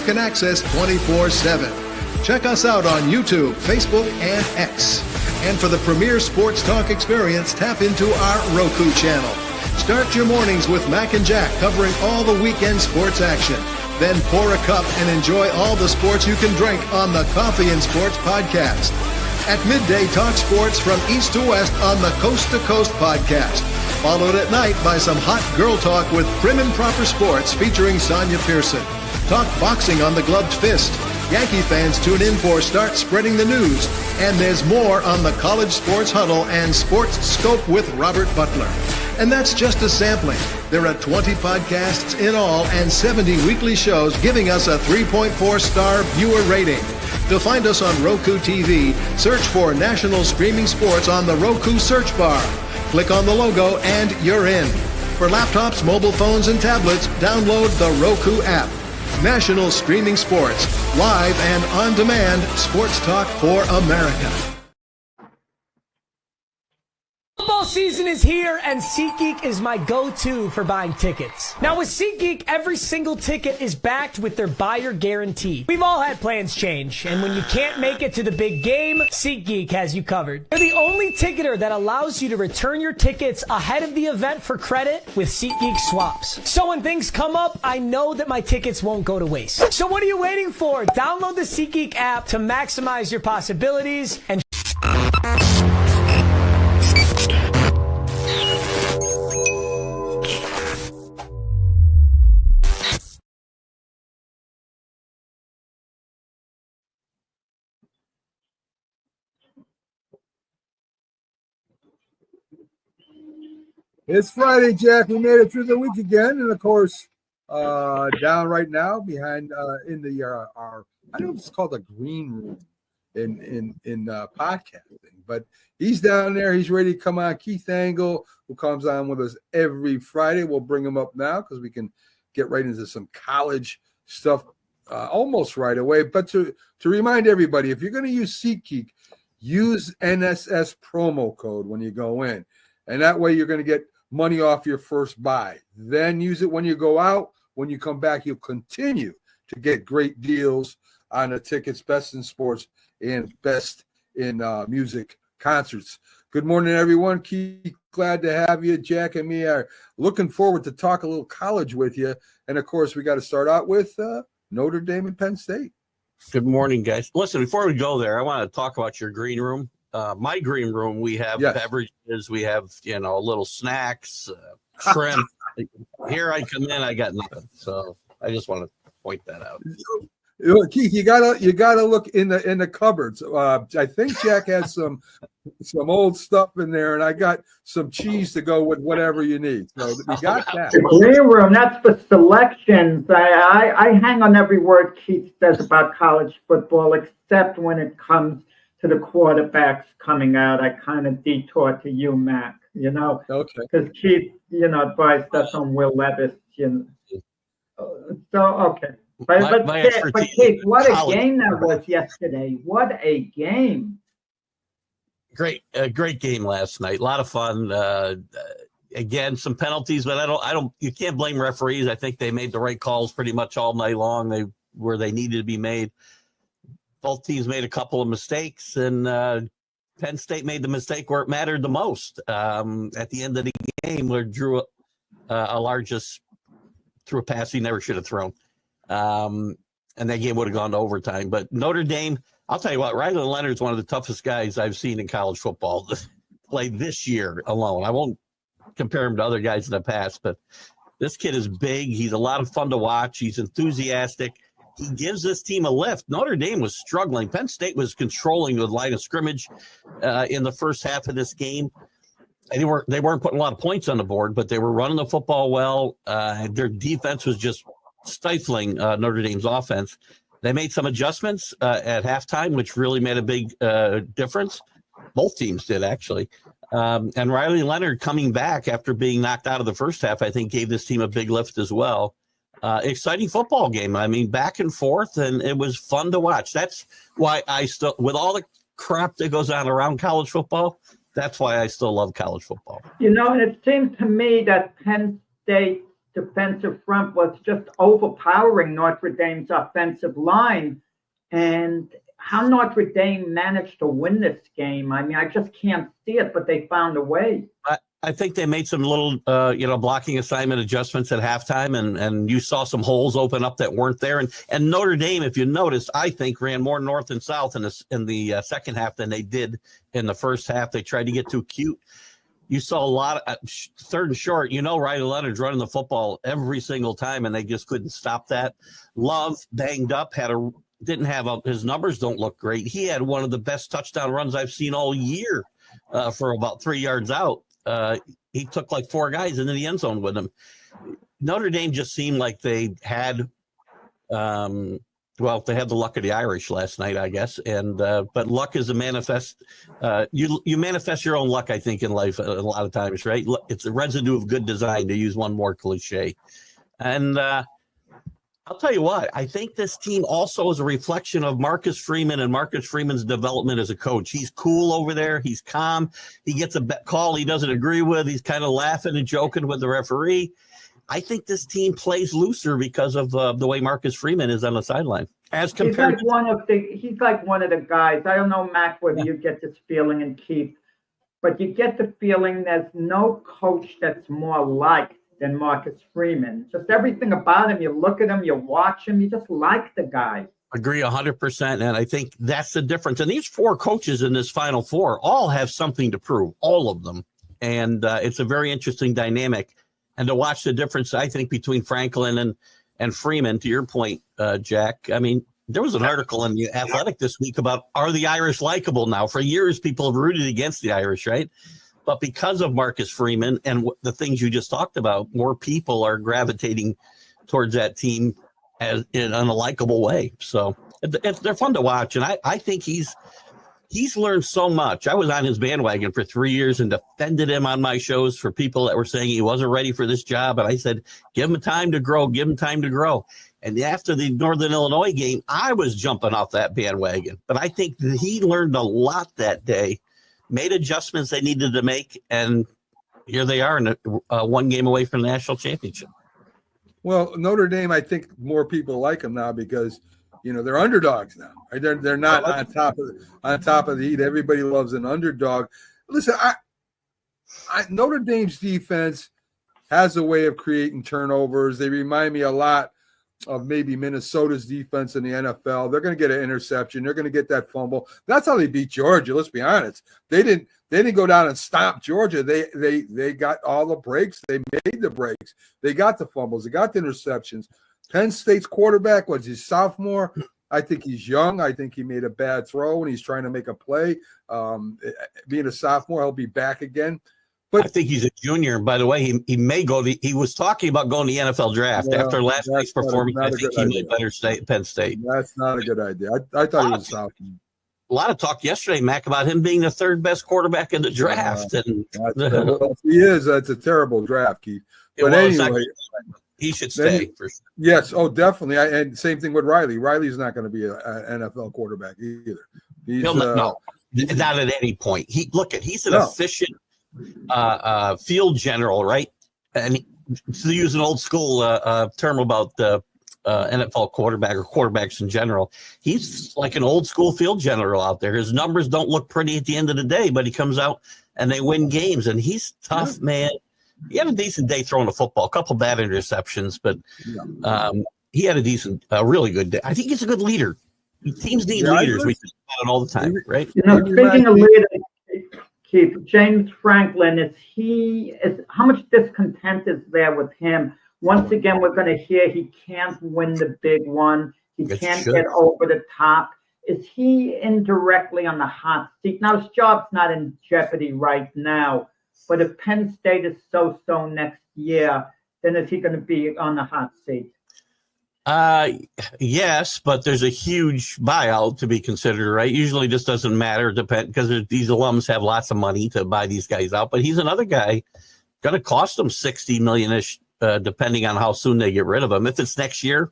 can access 24/7. Check us out on YouTube, Facebook, and X. And for the premier sports talk experience, tap into our Roku channel. Start your mornings with Mac and Jack covering all the weekend sports action. Then pour a cup and enjoy all the sports you can drink on the Coffee and Sports podcast. At midday, talk sports from east to west on the Coast to Coast podcast. Followed at night by some hot girl talk with Prim and Proper Sports featuring Sonia Pearson. Talk boxing on the Gloved Fist. Yankee fans tune in for Start Spreading the News. And there's more on the College Sports Huddle and Sports Scope with Robert Butler. And that's just a sampling. There are 20 podcasts in all and 70 weekly shows giving us a 3.4-star viewer rating. To find us on Roku TV, search for National Streaming Sports on the Roku search bar. Click on the logo and you're in. For laptops, mobile phones, and tablets, download the Roku app. National Streaming Sports, live and on demand, sports talk for America. Football season is here, and SeatGeek is my go-to for buying tickets. Now, with SeatGeek, every single ticket is backed with their buyer guarantee. We've all had plans change, and when you can't make it to the big game, SeatGeek has you covered. They're the only ticketer that allows you to return your tickets ahead of the event for credit with SeatGeek swaps. So when things come up, I know that my tickets won't go to waste. So what are you waiting for? Download the SeatGeek app to maximize your possibilities and It's Friday, Jack. We made it through the week again, and of course, down right now behind in the our I don't know if it's called the green room in podcasting, but he's down there. He's ready to come on. Keith Angle, who comes on with us every Friday. We'll bring him up now because we can get right into some college stuff almost right away. But to remind everybody, if you're going to use SeatGeek, use NSS promo code when you go in, and that way you're going to get money off your first buy. Then use it when you go out. When you come back, you'll continue to get great deals on the tickets, best in sports and best in music concerts. Good morning, everyone. Keith, glad to have you. Jack and me are looking forward to talk a little college with you. And, of course, we got to start out with Notre Dame and Penn State. Good morning, guys. Listen, before we go there, I want to talk about your green room. My green room, we have beverages, we have, little snacks, shrimp. Here I come in, I got nothing. So I just want to point that out. Keith, you gotta look in the cupboards. I think Jack has some old stuff in there, and I got some cheese to go with whatever you need. So we got that. The green room, that's for selections. I hang on every word Keith says about college football, except when it comes to the quarterbacks coming out. I kind of detour to you, Mac, Okay. Because Keith, advised us on Will Levis, So, okay. But Keith, what a game that was yesterday. What a game. Great game last night. A lot of fun. Again, some penalties, but you can't blame referees. I think they made the right calls pretty much all night long. Where they needed to be made. Both teams made a couple of mistakes, and Penn State made the mistake where it mattered the most. At the end of the game, where Drew a largest threw a pass he never should have thrown. And that game would have gone to overtime. But Notre Dame, I'll tell you what, Riley Leonard's one of the toughest guys I've seen in college football play this year alone. I won't compare him to other guys in the past, but this kid is big. He's a lot of fun to watch. He's enthusiastic. He gives this team a lift. Notre Dame was struggling. Penn State was controlling the line of scrimmage in the first half of this game. They weren't putting a lot of points on the board, but they were running the football well. Their defense was just stifling Notre Dame's offense. They made some adjustments at halftime, which really made a big difference. Both teams did, actually. And Riley Leonard coming back after being knocked out of the first half, I think gave this team a big lift as well. Exciting football game. I mean, back and forth, and it was fun to watch. That's why I still, with all the crap that goes on around college football, that's why I still love college football. It seemed to me that Penn State's defensive front was just overpowering Notre Dame's offensive line. And how Notre Dame managed to win this game, I mean, I just can't see it, but they found a way. I think they made some little, blocking assignment adjustments at halftime, and you saw some holes open up that weren't there. And Notre Dame, if you notice, I think ran more north and south in the second half than they did in the first half. They tried to get too cute. You saw a lot of third and short. Riley Leonard's running the football every single time, and they just couldn't stop that. Love banged up, his numbers don't look great. He had one of the best touchdown runs I've seen all year for about 3 yards out. He took like 4 guys into the end zone with him. Notre Dame just seemed like they had, they had the luck of the Irish last night, I guess. And but luck is a manifest. You manifest your own luck, I think, in life a lot of times, right? It's a residue of good design, to use one more cliche. And I'll tell you what, I think this team also is a reflection of Marcus Freeman and Marcus Freeman's development as a coach. He's cool over there. He's calm. He gets a call he doesn't agree with. He's kind of laughing and joking with the referee. I think this team plays looser because of the way Marcus Freeman is on the sideline. As compared, he's like one of the guys. I don't know, Mac, whether you get this feeling, and Keith, but you get the feeling there's no coach that's more liked than Marcus Freeman. Just everything about him, you look at him, you watch him, you just like the guy. Agree 100%, and I think that's the difference. And these 4 coaches in this Final Four all have something to prove, all of them. And it's a very interesting dynamic. And to watch the difference, I think, between Franklin and Freeman, to your point, Jack, I mean, there was an article in The Athletic this week about, are the Irish likable now? For years, people have rooted against the Irish, right? But because of Marcus Freeman and the things you just talked about, more people are gravitating towards that team in a likable way. So they're fun to watch. And I think he's learned so much. I was on his bandwagon for 3 years and defended him on my shows for people that were saying he wasn't ready for this job. And I said, give him time to grow, give him time to grow. And after the Northern Illinois game, I was jumping off that bandwagon. But I think that he learned a lot that day, made adjustments they needed to make, and here they are in one game away from the national championship. Well, Notre Dame, I think more people like them now because they're underdogs now. Right? They're not on top of the heat. Everybody loves an underdog. Listen, Notre Dame's defense has a way of creating turnovers. They remind me a lot of maybe Minnesota's defense in the NFL. They're going to get an interception. They're going to get that fumble. That's how they beat Georgia. Let's be honest. They didn't go down and stomp Georgia. They got all the breaks. They made the breaks. They got the fumbles. They got the interceptions. Penn State's quarterback was his sophomore. I think he's young. I think he made a bad throw and he's trying to make a play. Being a sophomore, he'll be back again. But I think he's a junior. By the way, he may go. He was talking about going to the NFL draft after last week's performance. I think he might better stay at Penn State. That's not a good idea. I thought he was a sophomore. A lot of talk yesterday, Mac, about him being the 3rd best quarterback in the draft. Well, he is. That's a terrible draft, Keith. But anyway, he should stay. For sure. Yes. Oh, definitely. And same thing with Riley. Riley's not going to be an NFL quarterback either. No, not at any point. He's an efficient field general, right? And to use an old school term about the NFL quarterback or quarterbacks in general, he's like an old school field general out there. His numbers don't look pretty at the end of the day, but he comes out and they win games, and he's tough, man. He had a decent day throwing the football, a couple bad interceptions, but he had a really good day. I think he's a good leader. Teams need leaders. We think about it all the time, right? Speaking of leaders, Keith, James Franklin, how much discontent is there with him? Once again, we're going to hear he can't win the big one. He can't get over the top. Is he indirectly on the hot seat? Now, his job's not in jeopardy right now, but if Penn State is so-so next year, then is he going to be on the hot seat? Yes, but there's a huge buyout to be considered, right? Usually this doesn't matter, because these alums have lots of money to buy these guys out, but he's another guy going to cost them $60 million-ish, depending on how soon they get rid of him. If it's next year,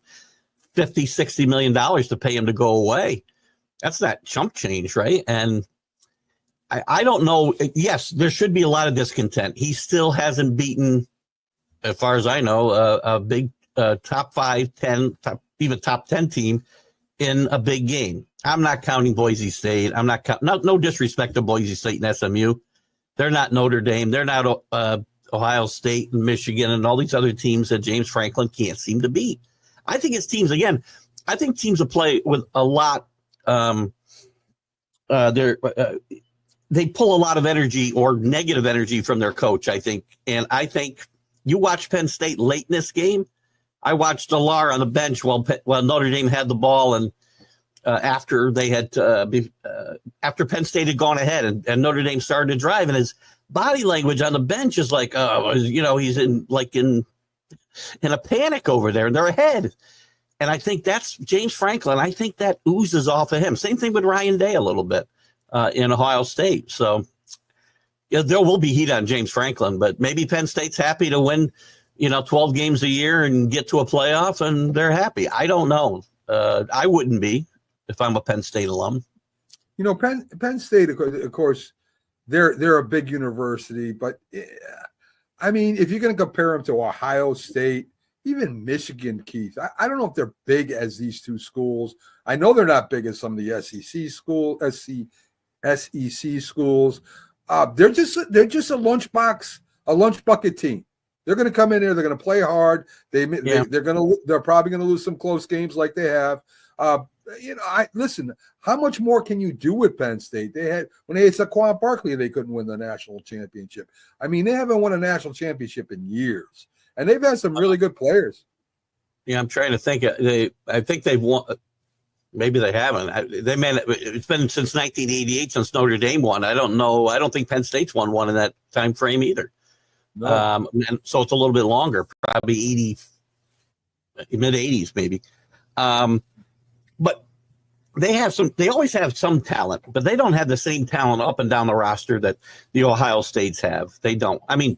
$50-60 million to pay him to go away. That's not chump change, right? And I don't know. Yes, there should be a lot of discontent. He still hasn't beaten as far as I know, a big top 5, 10, even top 10 team in a big game. I'm not counting Boise State. I'm not no disrespect to Boise State and SMU. They're not Notre Dame. They're not Ohio State and Michigan and all these other teams that James Franklin can't seem to beat. I think it's teams, again, I think teams will play with a lot. They pull a lot of energy or negative energy from their coach, I think. And I think you watch Penn State late in this game. I watched Alar on the bench while Notre Dame had the ball, and after they had after Penn State had gone ahead and Notre Dame started to drive, and his body language on the bench is like, he's in a panic over there, and they're ahead. And I think that's James Franklin. I think that oozes off of him. Same thing with Ryan Day a little bit in Ohio State. So there will be heat on James Franklin, but maybe Penn State's happy to win 12 games a year and get to a playoff, and they're happy. I don't know. I wouldn't be if I'm a Penn State alum. Penn State, of course, they're a big university, but I mean, if you're going to compare them to Ohio State, even Michigan, Keith, I don't know if they're big as these two schools. I know they're not big as some of the SEC schools. They're just a lunch bucket team. They're going to come in there. They're going to play hard. They're probably going to lose some close games like they have. Listen. How much more can you do with Penn State? When they had Saquon Barkley, they couldn't win the national championship. I mean, they haven't won a national championship in years, and they've had some really good players. Yeah, I'm trying to think. I think they've won. Maybe they haven't. It's been since 1988 since Notre Dame won. I don't know. I don't think Penn State's won one in that time frame either. No. And so it's a little bit longer, probably mid 80s maybe. But they always have some talent, but they don't have the same talent up and down the roster that the Ohio States have. They don't. I mean,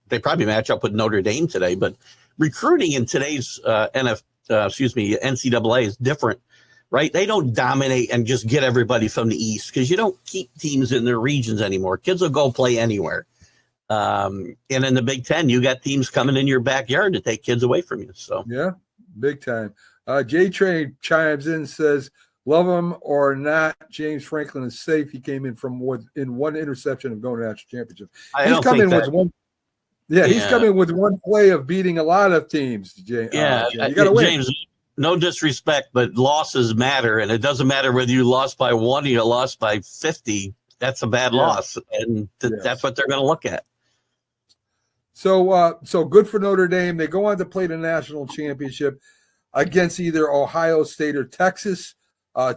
they probably match up with Notre Dame today, but recruiting in today's NCAA is different, right? They don't dominate and just get everybody from the East because you don't keep teams in their regions anymore. Kids will go play anywhere. And in the Big Ten, you got teams coming in your backyard to take kids away from you. So yeah, big time. J-Train chimes in, says, love him or not, James Franklin is safe. He came in in one interception of going to national championship. He's coming with one play of beating a lot of teams. You got to win. James, no disrespect, but losses matter, and it doesn't matter whether you lost by 1 or you lost by 50. That's a bad loss, and that's what they're going to look at. So good for Notre Dame. They go on to play the national championship against either Ohio State or Texas.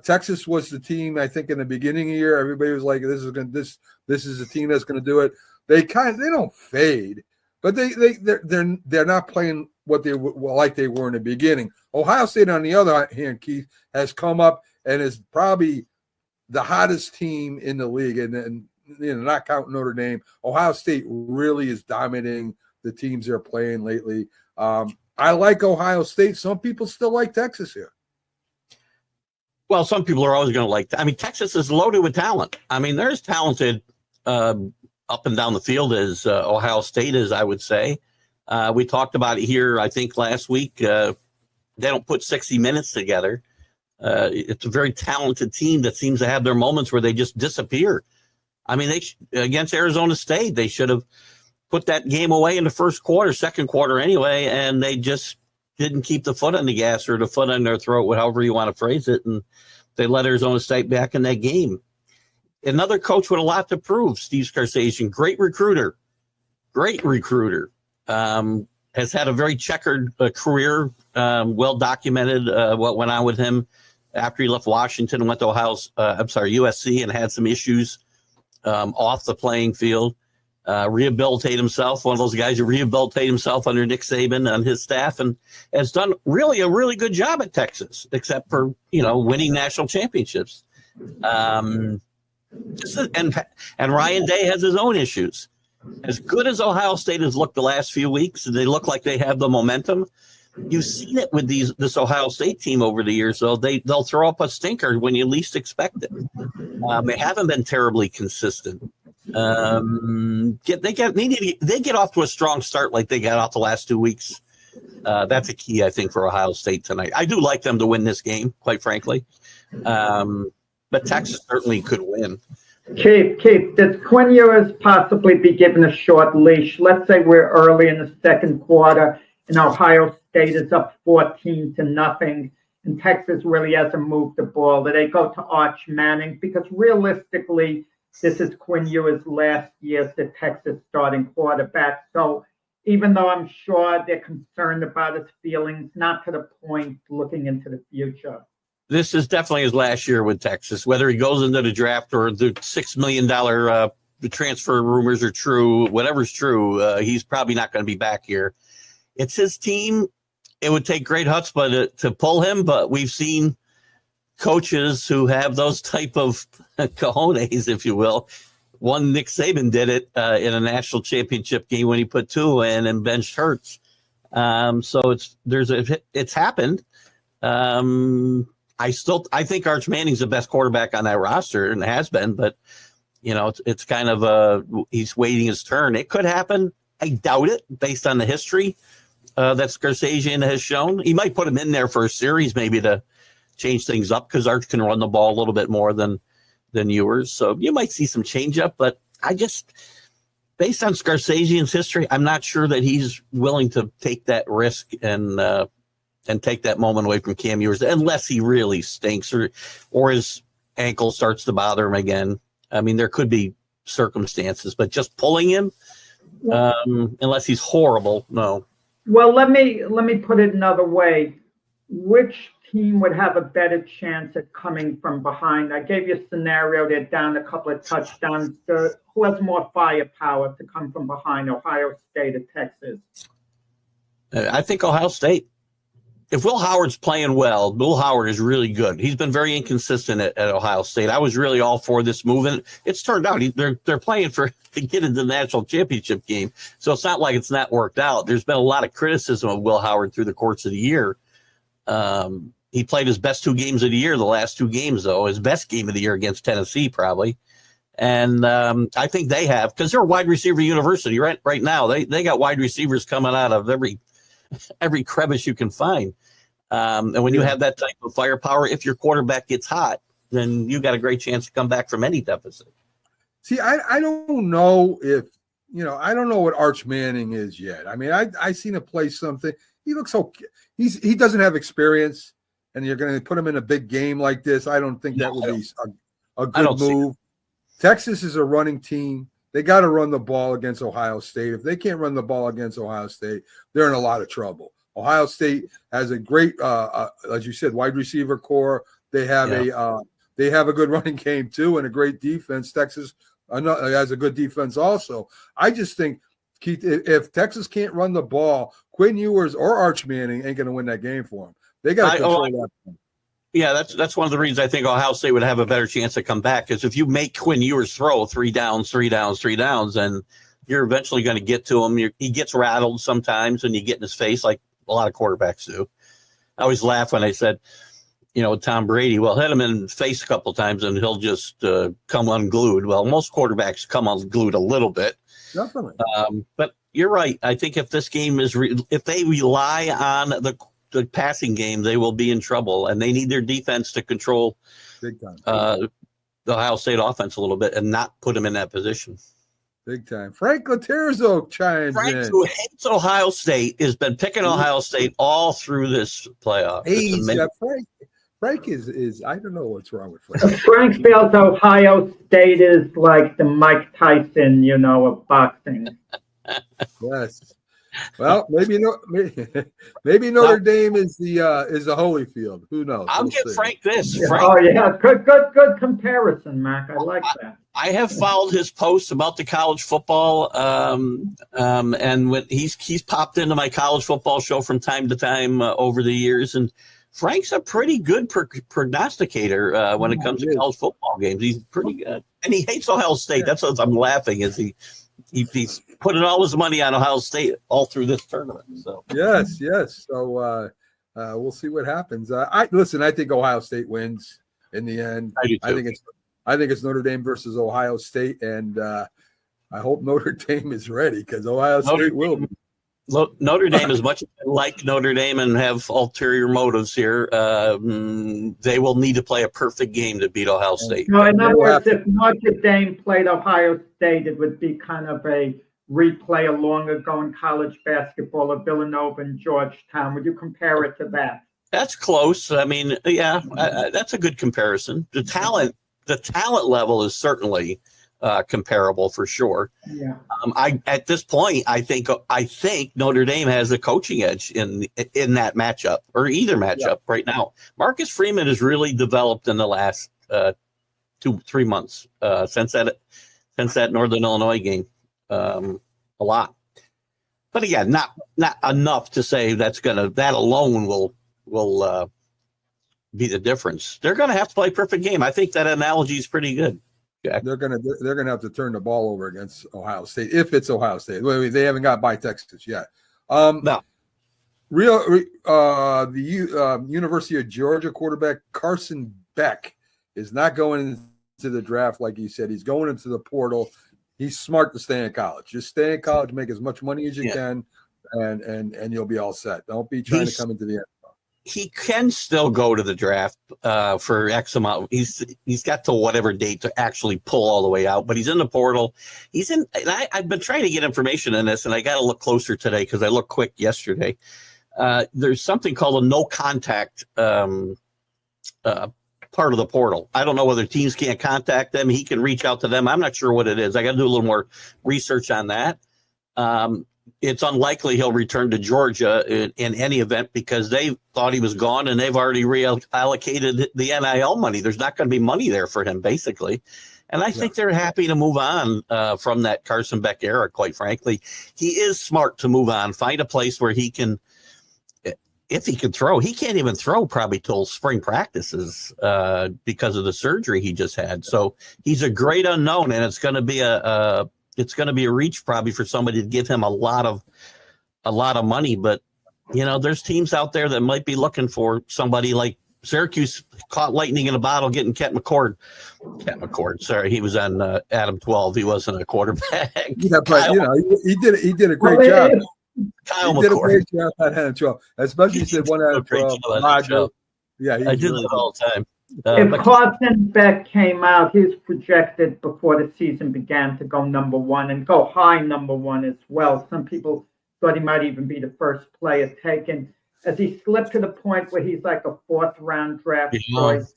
Texas was the team, I think, in the beginning of the year. Everybody was like, "This is the team that's going to do it." They don't fade, but they're not playing what they were in the beginning. Ohio State, on the other hand, Keith, has come up and is probably the hottest team in the league, and not counting Notre Dame. Ohio State really is dominating the teams they're playing lately. I like Ohio State. Some people still like Texas here. Well, some people are always going to like that. I mean, Texas is loaded with talent. I mean, they're as talented up and down the field as Ohio State is, I would say. We talked about it here, I think, last week. They don't put 60 minutes together. It's a very talented team that seems to have their moments where they just disappear. I mean, against Arizona State, they should have put that game away in the second quarter anyway, and they just didn't keep the foot on the gas or the foot on their throat, however you want to phrase it, and they let Arizona State back in that game. Another coach with a lot to prove, Steve Scarcasian, great recruiter, has had a very checkered career, well documented what went on with him after he left Washington and went to USC, and had some issues off the playing field. Rehabilitate himself, one of those guys who rehabilitate himself under Nick Saban and his staff, and has done really a really good job at Texas, except for winning national championships. And Ryan Day has his own issues. As good as Ohio State has looked the last few weeks, and they look like they have the momentum, you've seen it with this Ohio State team over the years. So they'll throw up a stinker when you least expect it. They haven't been terribly consistent. They get off to a strong start like they got off the last 2 weeks. That's a key, I think, for Ohio State tonight. I do like them to win this game, quite frankly. But Texas certainly could win. Keith, does Quinn Ewers possibly be given a short leash? Let's say we're early in the second quarter and Ohio State is up 14-0, and Texas really hasn't moved the ball. Do they go to Arch Manning? Because realistically, this is Quinn Ewers' last year as the Texas starting quarterback. So even though I'm sure they're concerned about his feelings, not to the point looking into the future. This is definitely his last year with Texas. Whether he goes into the draft or the $6 million the transfer rumors are true, whatever's true, he's probably not going to be back here. It's his team. It would take great chutzpah to pull him, but we've seen coaches who have those type of cojones, if you will. One, Nick Saban did it in a national championship game when he put two in and benched Hurts. So it's happened. I think Arch Manning's the best quarterback on that roster and has been, but it's kind of he's waiting his turn. It could happen. I doubt it based on the history that Scorsese has shown. He might put him in there for a series maybe to change things up because Arch can run the ball a little bit more than Ewers. So you might see some change up, but based on Scorsese's history, I'm not sure that he's willing to take that risk and take that moment away from Cam Ewers unless he really stinks or his ankle starts to bother him again. I mean, there could be circumstances, but just pulling him, unless he's horrible, no. Well, let me put it another way. Which team would have a better chance at coming from behind? I gave you a scenario. They're down a couple of touchdowns. Who has more firepower to come from behind, Ohio State or Texas? I think Ohio State. If Will Howard's playing well, Will Howard is really good. He's been very inconsistent at Ohio State. I was really all for this move, and it's turned out they're playing to get into the national championship game. So it's not like it's not worked out. There's been a lot of criticism of Will Howard through the course of the year. He played his best 2 games of the year, the last 2 games, though, his best game of the year against Tennessee, probably. And I think they have, because they're a wide receiver university right now. They got wide receivers coming out of every crevice you can find. And when you have that type of firepower, if your quarterback gets hot, then you got a great chance to come back from any deficit. See, I don't know if, I don't know what Arch Manning is yet. I mean, I seen him play something. He looks okay. He doesn't have experience, and you're going to put him in a big game like this. I don't think that would be a good move. Texas is a running team. They got to run the ball against Ohio State. If they can't run the ball against Ohio State, they're in a lot of trouble. Ohio State has a great, as you said, wide receiver core. They have a good running game too, and a great defense. Texas has a good defense also. I just think, Keith, if Texas can't run the ball, Quinn Ewers or Arch Manning ain't going to win that game for them. They got to control that. Yeah, that's one of the reasons I think Ohio State would have a better chance to come back, is if you make Quinn Ewers throw 3 downs, and you're eventually going to get to him. He gets rattled sometimes, and you get in his face like a lot of quarterbacks do. I always laugh when I said, Tom Brady, well, hit him in the face a couple times and he'll just come unglued. Well, most quarterbacks come unglued a little bit. Definitely. But you're right. I think if this game if they rely on the passing game, they will be in trouble, and they need their defense to control big time the Ohio State offense a little bit and not put them in that position. Big time. Frank Laterzo chimes Frank, in. who hates Ohio State, has been picking Ohio State all through this playoff. Frank is I don't know what's wrong with Frank. Frank feels Ohio State is like the Mike Tyson, of boxing. Yes. Well, maybe Notre Dame is the Holyfield. Who knows? I'll give Frank this. Yeah. Frank, oh yeah, good comparison, Mac. I like that. I have followed his posts about the college football, and when he's popped into my college football show from time to time over the years, and Frank's a pretty good prognosticator when it comes to college football games. He's pretty good, and he hates Ohio State. Yeah. That's what I'm laughing is he's putting all his money on Ohio State all through this tournament. So yes. So we'll see what happens. I think Ohio State wins in the end. I do too. I think it's Notre Dame versus Ohio State, and I hope Notre Dame is ready because Ohio State will be. Notre Dame, as much as I like Notre Dame and have ulterior motives here, they will need to play a perfect game to beat Ohio State. No, in other words, if Notre Dame played Ohio State, it would be kind of a replay of long ago in college basketball of Villanova and Georgetown. Would you compare it to that? That's close. I mean, yeah, that's a good comparison. The talent level is certainly comparable for sure. Yeah. At this point, I think Notre Dame has a coaching edge in that matchup or either matchup right now. Marcus Freeman has really developed in the last 2-3 months since that Northern Illinois game, a lot. But again, not enough to say that alone will be the difference. They're going to have to play a perfect game. I think that analogy is pretty good. Jack. They're gonna have to turn the ball over against Ohio State if it's Ohio State. They haven't got by Texas yet. No. The University of Georgia quarterback Carson Beck is not going into the draft like he said. He's going into the portal. He's smart to stay in college. Just stay in college, make as much money as you can, and you'll be all set. Don't be trying to come into the NFL. He can still go to the draft for X amount. He's got to whatever date to actually pull all the way out, but he's in the portal. And I've been trying to get information on this, and I got to look closer today because I looked quick yesterday. There's something called a no contact part of the portal. I don't know whether teams can't contact them. He can reach out to them. I'm not sure what it is. I got to do a little more research on that. It's unlikely he'll return to Georgia in any event because they thought he was gone and they've already reallocated the NIL money. There's not going to be money there for him, basically. And I think they're happy to move on from that Carson Beck era, quite frankly. He is smart to move on, find a place where he can, if he can throw. He can't even throw probably till spring practices because of the surgery he just had. So he's a great unknown, and it's going to be a reach probably for somebody to give him a lot of money. But, there's teams out there that might be looking for somebody like Syracuse caught lightning in a bottle getting Kent McCord. Sorry, he was on Adam 12. He wasn't a quarterback. Yeah, but he did a great job. Kyle he did a McCord. great job at Adam 12, especially since one out of 12. Yeah, I do that all the time. If Carson Beck came out, he's projected before the season began to go number one and go high number one as well. Some people thought he might even be the first player taken. As he slipped to the point where he's like a fourth-round draft choice.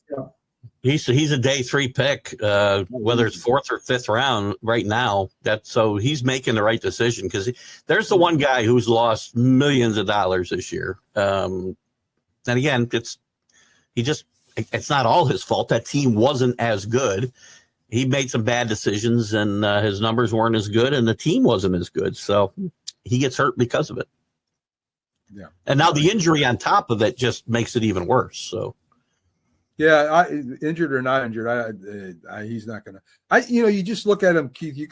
He's a day 3 pick, whether it's fourth or fifth round right now. So he's making the right decision because there's the one guy who's lost millions of dollars this year. And again, it's not all his fault. That team wasn't as good. He made some bad decisions, and his numbers weren't as good, and the team wasn't as good. So he gets hurt because of it. Yeah. And now the injury on top of it just makes it even worse. So. Yeah, injured or not injured, he's not gonna. You just look at him, Keith. You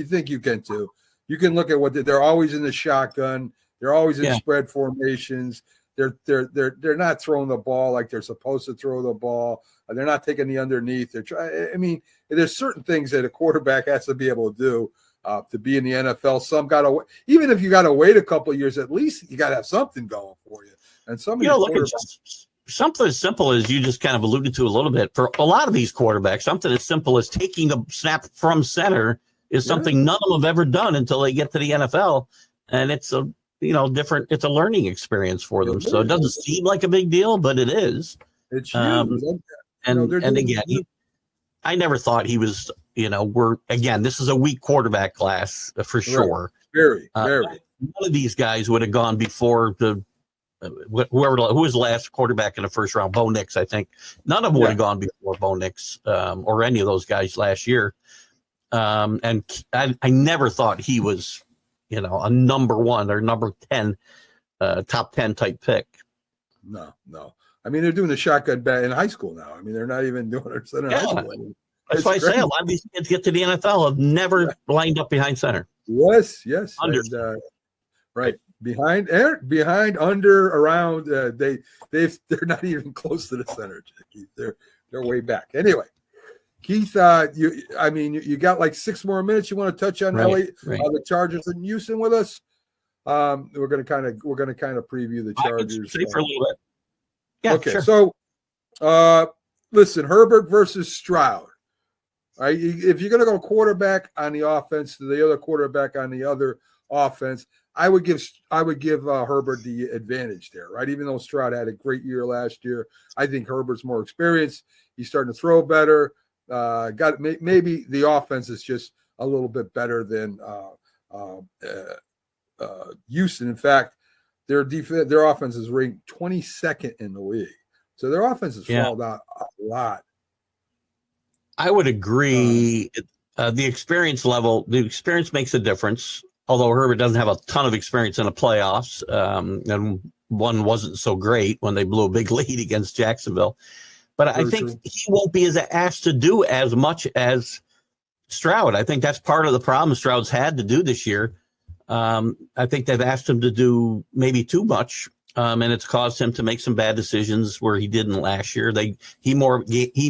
think you can too. You can look at what they're always in the shotgun. They're always in spread formations. They're not throwing the ball like they're supposed to throw the ball. They're not taking the underneath. There's certain things that a quarterback has to be able to do to be in the NFL. Even if you got to wait a couple of years, at least you got to have something going for you. And some look at something as simple as you just kind of alluded to a little bit. For a lot of these quarterbacks, something as simple as taking the snap from center is something none of them have ever done until they get to the NFL, and it's a different. It's a learning experience for them. So it doesn't seem like a big deal, but it is. It's huge. And again, I never thought he was. This is a weak quarterback class for sure. Very. None of these guys would have gone before who was the last quarterback in the first round? Bo Nix, I think. None of them would have gone before Bo Nix or any of those guys last year. And I never thought he was, a number 1 or number 10, top 10 type pick. No. They're doing the shotgun bet in high school now. They're not even doing it in high school. That's why I say a lot of these kids get to the NFL have never lined up behind center. Yes. Under. And, right. Behind, under, around. They're not even close to the center. They're way back. Anyway, Keith, you got like 6 more minutes. You want to touch on the Chargers and Houston with us? We're going to kind of preview the Chargers. Stay for a little bit. Yeah, okay. Sure. So, listen, Herbert versus Stroud. All right, if you're going to go quarterback on the offense to the other quarterback on the other offense, I would give Herbert the advantage there, right? Even though Stroud had a great year last year, I think Herbert's more experienced. He's starting to throw better. Maybe the offense is just a little bit better than Houston. In fact, their offense is ranked 22nd in the league, so their offense has fallen out a lot. I would agree. The experience makes a difference. Although Herbert doesn't have a ton of experience in the playoffs, and one wasn't so great when they blew a big lead against Jacksonville. But I think he won't be as asked to do as much as Stroud. I think that's part of the problem Stroud's had to do this year. I think they've asked him to do maybe too much, and it's caused him to make some bad decisions where he didn't last year. He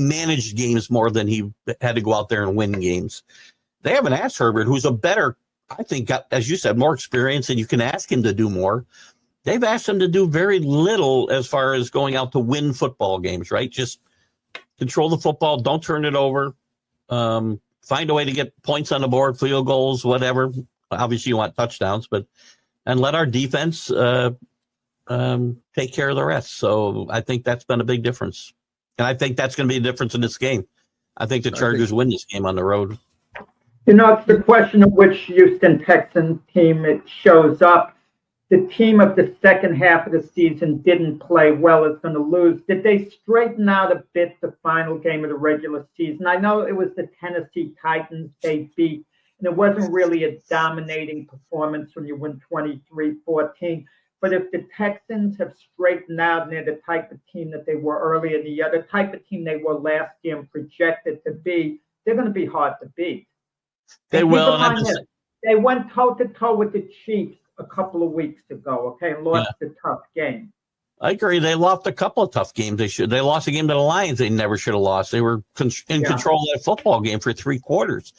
managed games more than he had to go out there and win games. They haven't asked Herbert, who's a better, I think, as you said, more experience, and you can ask him to do more. They've asked him to do very little as far as going out to win football games, right? Just control the football, don't turn it over, find a way to get points on the board, field goals, whatever. Obviously, you want touchdowns, and let our defense take care of the rest. So I think that's been a big difference. And I think that's going to be a difference in this game. I think the Chargers win this game on the road. It's the question of which Houston Texans team it shows up. The team of the second half of the season didn't play well, is going to lose. Did they straighten out a bit the final game of the regular season? I know it was the Tennessee Titans they beat, and it wasn't really a dominating performance when you win 23-14. But if the Texans have straightened out and they're the type of team that they were earlier in the year, the type of team they were last year and projected to be, they're going to be hard to beat. They will. They went toe-to-toe with the Chiefs a couple of weeks ago, and lost a tough game. I agree. They lost a couple of tough games. They lost a game to the Lions they never should have lost. They were in control of that football game for 3 quarters.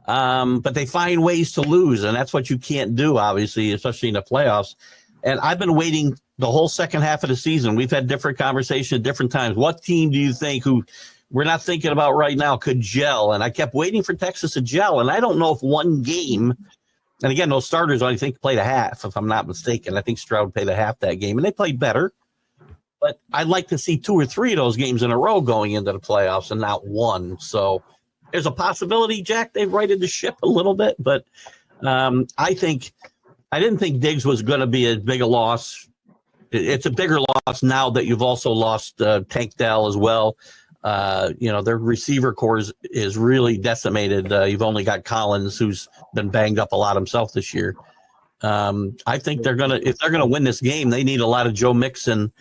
But they find ways to lose, and that's what you can't do, obviously, especially in the playoffs. And I've been waiting the whole second half of the season. We've had different conversations at different times. What team do you think who we're not thinking about right now could gel? And I kept waiting for Texas to gel, and I don't know if one game – and again, those starters, I think, played a half, if I'm not mistaken. I think Stroud played a half that game, and they played better. But I'd like to see 2 or 3 of those games in a row going into the playoffs and not one. So there's a possibility, Jack, they've righted the ship a little bit. But I didn't think Diggs was going to be as big a loss. It's a bigger loss now that you've also lost Tank Dell as well. Their receiver core is really decimated. You've only got Collins, who's been banged up a lot himself this year. I think if they're gonna win this game, they need a lot of Joe Mixon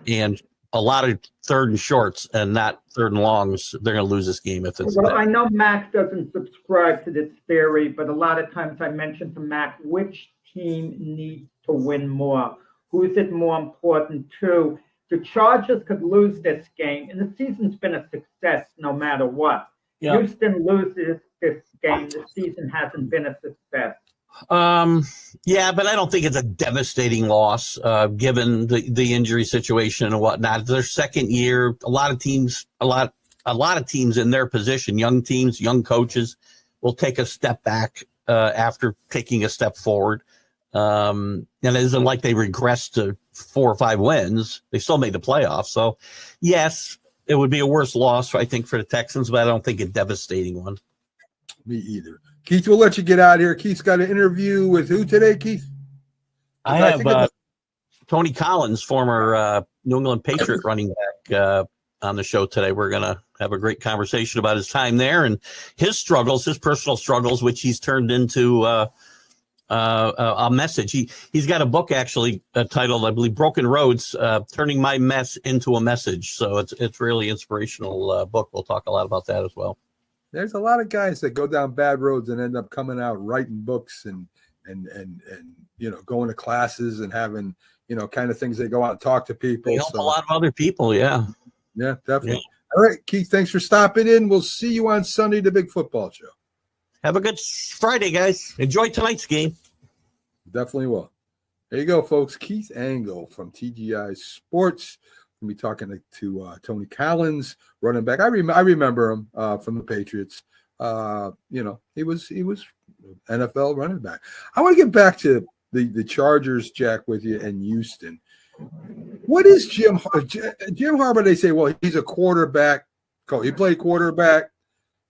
and a lot of 3rd and shorts and not 3rd and longs. They're gonna lose this game if it's. Well, I know Mac doesn't subscribe to this theory, but a lot of times I mention to Mac which team needs to win more. Who is it more important to? The Chargers could lose this game, and the season's been a success no matter what. Yeah. Houston loses this game, the season hasn't been a success. But I don't think it's a devastating loss, given the injury situation and whatnot. It's their second year. A lot of teams in their position, young teams, young coaches, will take a step back after taking a step forward. And it isn't like they regressed to 4 or 5 wins. They still made the playoffs. So, yes, it would be a worse loss, I think, for the Texans, but I don't think a devastating one. Me either. Keith, we'll let you get out of here. Keith's got an interview with who today, Keith? I have Tony Collins, former New England Patriot running back, on the show today. We're going to have a great conversation about his time there and his struggles, his personal struggles, which he's turned into a message. He's got a book actually titled, I believe, Broken Roads, Turning My Mess into a Message. So it's really inspirational book. We'll talk a lot about that as well. There's a lot of guys that go down bad roads and end up coming out writing books and going to classes and having kind of things. They go out and talk to people. They help a lot of other people. Yeah, definitely. All right, Keith, thanks for stopping in. We'll see you on Sunday, the big football show. Have a good Friday, guys. Enjoy tonight's game. Definitely will. There you go, folks. Keith Angle from TGI Sports. We'll be talking to Tony Collins, running back. I remember him from the Patriots. He was NFL running back. I want to get back to the Chargers, Jack, with you, and Houston. What is Jim Harbaugh? They say, well, he's a quarterback coach. He played quarterback.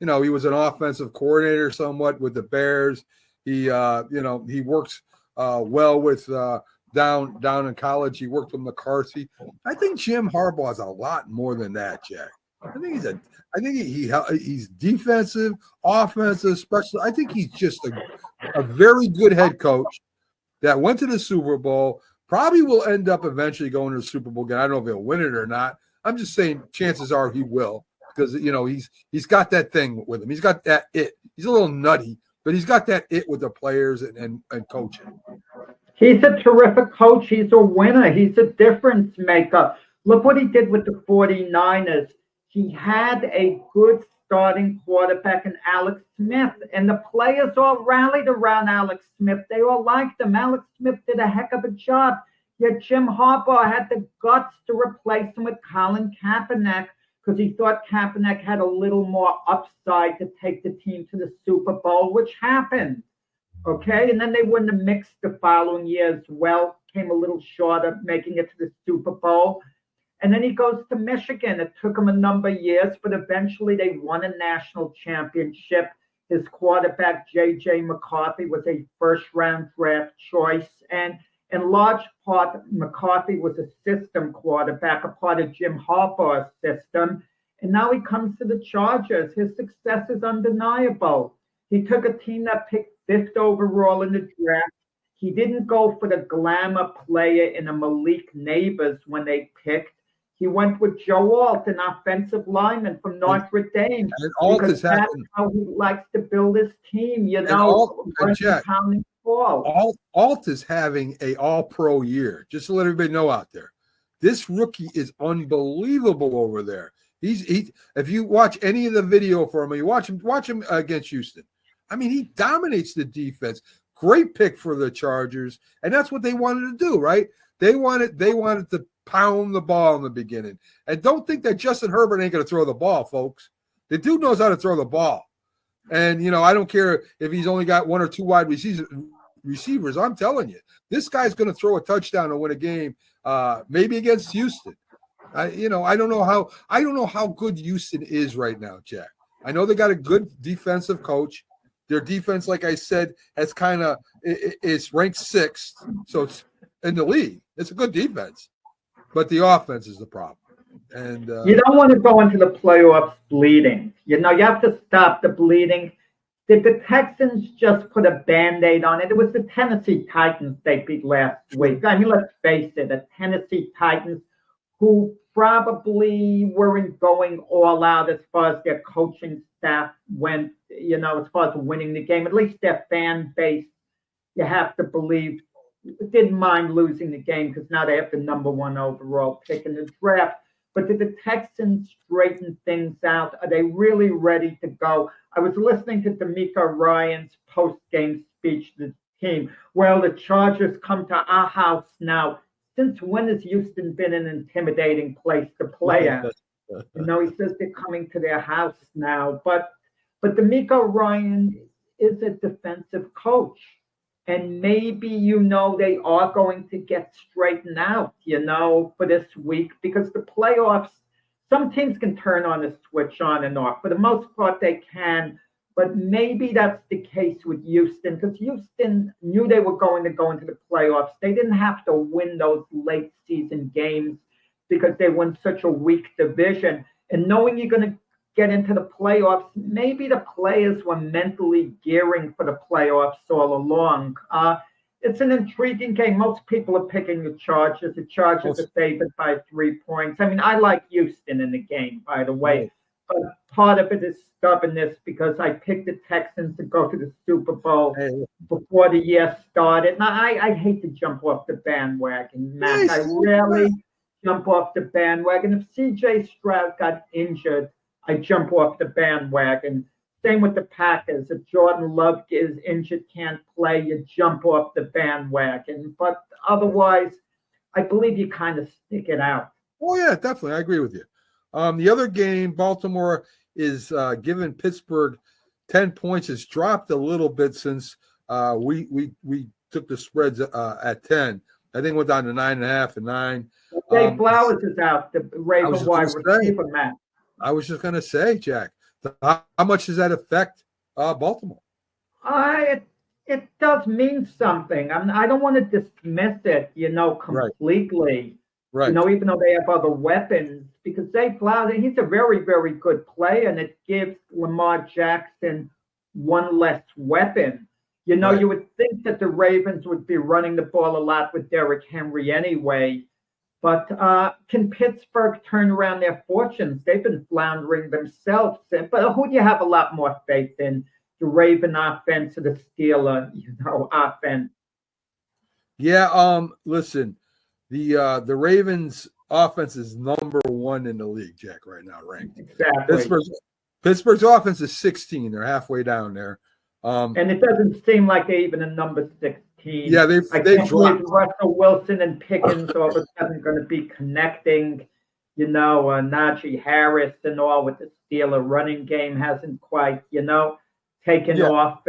He was an offensive coordinator somewhat with the Bears. He works well with down in college. He worked with McCarthy. I think Jim Harbaugh is a lot more than that, Jack. I think he's defensive, offensive, special. I think he's just a very good head coach that went to the Super Bowl. Probably will end up eventually going to the Super Bowl again. I don't know if he'll win it or not. I'm just saying chances are he will, because he's got that thing with him. He's got that it. He's a little nutty, but he's got that it with the players and coaching. He's a terrific coach. He's a winner. He's a difference maker. Look what he did with the 49ers. He had a good starting quarterback in Alex Smith, and the players all rallied around Alex Smith. They all liked him. Alex Smith did a heck of a job. Yet Jim Harbaugh had the guts to replace him with Colin Kaepernick because he thought Kaepernick had a little more upside to take the team to the Super Bowl, which happened. Okay, and then they won the mix the following year as well, came a little short of making it to the Super Bowl. And then he goes to Michigan. It took him a number of years, but eventually they won a national championship. His quarterback, J.J. McCarthy, was a first-round draft choice. And in large part, McCarthy was a system quarterback, a part of Jim Harbaugh's system. And now he comes to the Chargers. His success is undeniable. He took a team that picked 5th overall in the draft. He didn't go for the glamour player in a Malik Neighbors when they picked. He went with Joe Alt, an offensive lineman from Notre Dame. And Alt because that's how he likes to build his team, Alt is having a all-pro year, just to let everybody know out there. This rookie is unbelievable over there. He if you watch any of the video for him, you watch him against Houston. I mean, he dominates the defense. Great pick for the Chargers, and that's what they wanted to do, right? They wanted to pound the ball in the beginning. And don't think that Justin Herbert ain't going to throw the ball, folks. The dude knows how to throw the ball. And, I don't care if he's only got 1 or 2 wide receivers. I'm telling you, this guy's going to throw a touchdown and win a game, maybe against Houston. I don't know how good Houston is right now, Jack. I know they got a good defensive coach. Their defense, like I said, has is ranked 6th. So it's in the league. It's a good defense. But the offense is the problem. And you don't want to go into the playoffs bleeding. You have to stop the bleeding. Did the Texans just put a Band-Aid on it? It was the Tennessee Titans they beat last week. I mean, let's face it, the Tennessee Titans, who probably weren't going all out as far as their coaching staff went, as far as winning the game. At least their fan base, you have to believe, didn't mind losing the game because now they have the number 1 overall pick in the draft. But did the Texans straighten things out? Are they really ready to go? I was listening to D'Amico Ryan's post-game speech to the team. Well, the Chargers come to our house now. Since when has Houston been an intimidating place to play at? He says they're coming to their house now. But D'Amico Ryan is a defensive coach. And maybe, they are going to get straightened out, for this week, because the playoffs, some teams can turn on the switch on and off. For the most part, they can. But maybe that's the case with Houston, because Houston knew they were going to go into the playoffs. They didn't have to win those late season games because they won such a weak division. And knowing you're going to get into the playoffs, maybe the players were mentally gearing for the playoffs all along. It's an intriguing game. Most people are picking the Chargers. The Chargers are favored by 3 points. I mean, I like Houston in the game, by the way. But part of it is stubbornness because I picked the Texans to go to the Super Bowl before the year started. Now, I hate to jump off the bandwagon, Matt. I really jump off the bandwagon. If CJ Stroud got injured, I jump off the bandwagon. Same with the Packers. If Jordan Love is injured, can't play, you jump off the bandwagon. But otherwise, I believe you kind of stick it out. Oh, yeah, definitely. I agree with you. The other game, Baltimore is giving Pittsburgh 10 points. It's dropped a little bit since we took the spreads at 10. I think it went down to 9.5 and 9. Dave Flowers is out, the Raven wide receiver, Matt. I was just going to say, Jack, how much does that affect Baltimore? It does mean something. I don't want to dismiss it, completely. Right. Even though they have other weapons, because Dave Flowers, he's a very, very good player, and it gives Lamar Jackson one less weapon. Right. You would think that the Ravens would be running the ball a lot with Derrick Henry anyway. But can Pittsburgh turn around their fortunes? They've been floundering themselves. But who do you have a lot more faith in? The Raven offense or the Steeler, offense? Yeah. Listen, the Ravens offense is number 1 in the league, Jack, right now, ranked. Exactly. Pittsburgh's offense is 16. They're halfway down there. And it doesn't seem like they're even a number 16. Yeah, they've dropped Russell Wilson and Pickens all of a sudden going to be connecting, Najee Harris and all with the Steeler running game hasn't quite, taken off.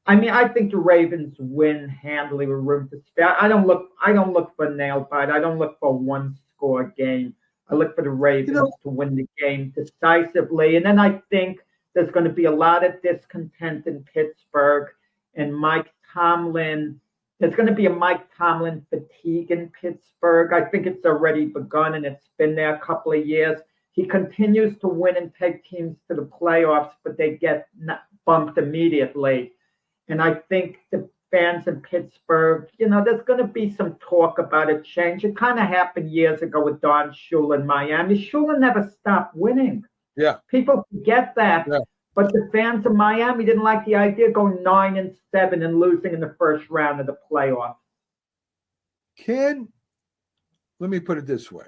And I think the Ravens win handily with room to spare. I don't look for a nail bite. I don't look for a one-score game. I look for the Ravens to win the game decisively. And then I think there's going to be a lot of discontent in Pittsburgh. And there's going to be a Mike Tomlin fatigue in Pittsburgh. I think it's already begun, and it's been there a couple of years. He continues to win and take teams to the playoffs, but they get bumped immediately. And I think the fans in Pittsburgh, there's going to be some talk about a change. It kind of happened years ago with Don Shula in Miami. Shula never stopped winning. Yeah. People forget that. Yeah. But the fans of Miami didn't like the idea of going 9-7 and losing in the first round of the playoffs. Let me put it this way.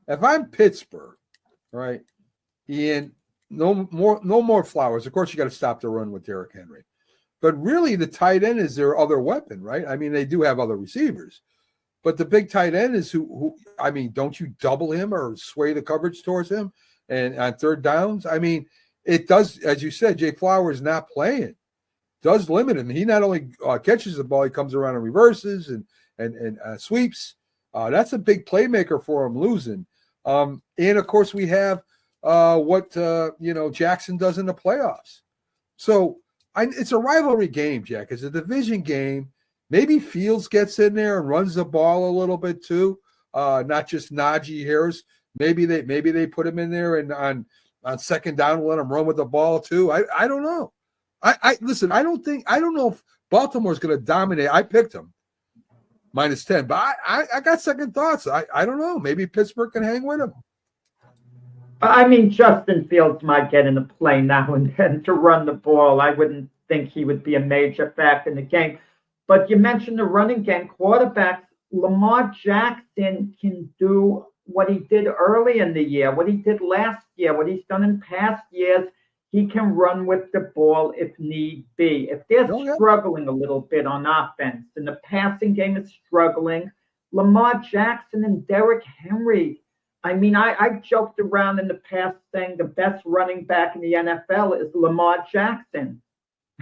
If I'm Pittsburgh, right, and no more Flowers. Of course, you got to stop the run with Derrick Henry. But really, the tight end is their other weapon, right? I mean, they do have other receivers. But the big tight end is who don't you double him or sway the coverage towards him? And on third downs, it does, as you said, Jay Flowers not playing does limit him. He not only catches the ball, he comes around and reverses and sweeps. That's a big playmaker for him losing. And of course, we have what Jackson does in the playoffs. So it's a rivalry game, Jack. It's a division game. Maybe Fields gets in there and runs the ball a little bit too. Not just Najee Harris. Maybe they put him in there and on second down, let him run with the ball too. I don't know. Listen, I don't know if Baltimore's going to dominate. I picked them -10, but I got second thoughts. I don't know. Maybe Pittsburgh can hang with them. Justin Fields might get in the play now and then to run the ball. I wouldn't think he would be a major factor in the game. But you mentioned the running game. Quarterbacks, Lamar Jackson can do what he did early in the year, what he did last year, what he's done in past years. He can run with the ball if need be. If they're struggling a little bit on offense and the passing game is struggling, Lamar Jackson and Derrick Henry. I joked around in the past saying the best running back in the NFL is Lamar Jackson.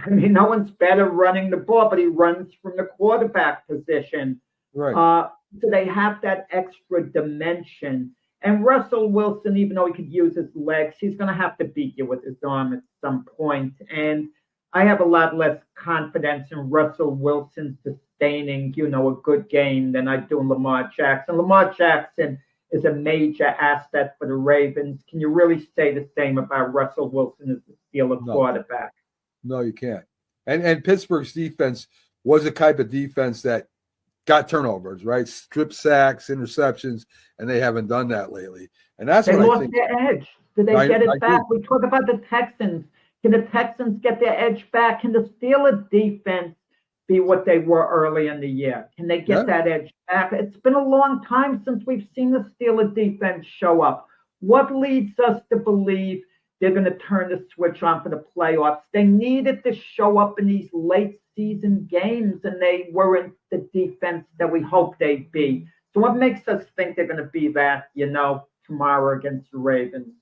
No one's better running the ball, but he runs from the quarterback position. Right. So they have that extra dimension. And Russell Wilson, even though he could use his legs, he's going to have to beat you with his arm at some point. And I have a lot less confidence in Russell Wilson sustaining, a good game than I do in Lamar Jackson. Lamar Jackson is a major asset for the Ravens. Can you really say the same about Russell Wilson as the Steelers quarterback? No, you can't. And Pittsburgh's defense was a type of defense that got turnovers, right? Strip sacks, interceptions, and they haven't done that lately. And that's they what lost I think. Their edge. Did they get it back? We talk about the Texans. Can the Texans get their edge back? Can the Steelers defense be what they were early in the year? Can they get that edge back? It's been a long time since we've seen the Steelers defense show up. What leads us to believe they're going to turn the switch on for the playoffs? They needed to show up in these late season games, and they weren't the defense that we hoped they'd be. So what makes us think they're going to be that, tomorrow against the Ravens?